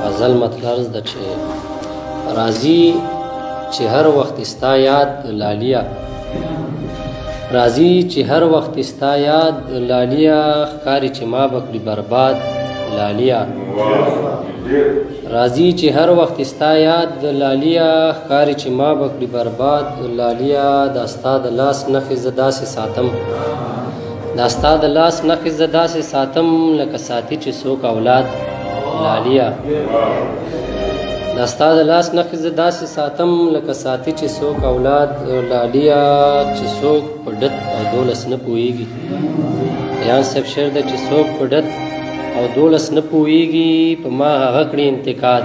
غزل مطلب د چې راځي چې هر وخت ستا یاد لالیا راځي چې هر وخت ستا یاد لالیا ښکاري چې ما بکړي برباد لالیا راځي چې هر وخت ستا یاد لالیا ښکاري چې ما بکړي برباد لالیا دا ستا د لاس نښې زه داسې ساتم دا ستا د لاس نښې زه داسې ساتم لکه ساتي چې څوک اولاد لالیا دا ستا د لاس نښې زه داسې ساتم لکه ساتي چې څوک اولاد لالیا چې څوک په ډت او دولس نه پوهېږي یان صاحب شعر ده چې څوک په ډت او دولس نه پوهېږي په ما هغه کړي انتقاد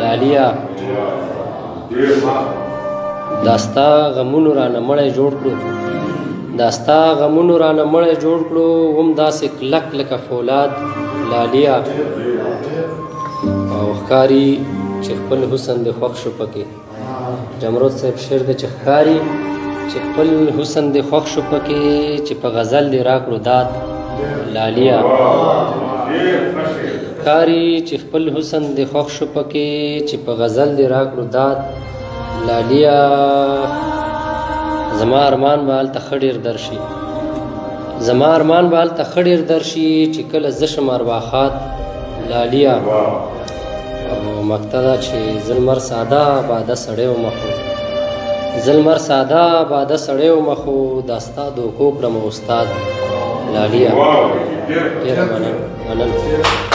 لالیا دا ستا غمونو رانه مړی جوړ کړو دا ستا غمونو رانه مړی جوړ کړو هم داسې کلک لکه فولاد لالیا او ښکاري چې خپل حسن دې خوښ شو پکې جمرود صاحب شعر دی چې ښکاري چې خپل حسن دې خوښ شو پکې چې په غزل دې راکړو داد لالیا ښکاري چې خپل حسن دې خوښ شو پکې چې په غزل دې راکړو داد لالیا زما ارمان به هلته ښه ډېر درشي زما ارمان به هلته ښه ډېر درشي چې کله زه شم ارواښاد لالیا او مقطع ده چې زه لمر ساده باده سړی ومه خو زه لمر ساده باده سړی ومه خو دا ستا دوکو کړم استاد لالیا ډېره مننه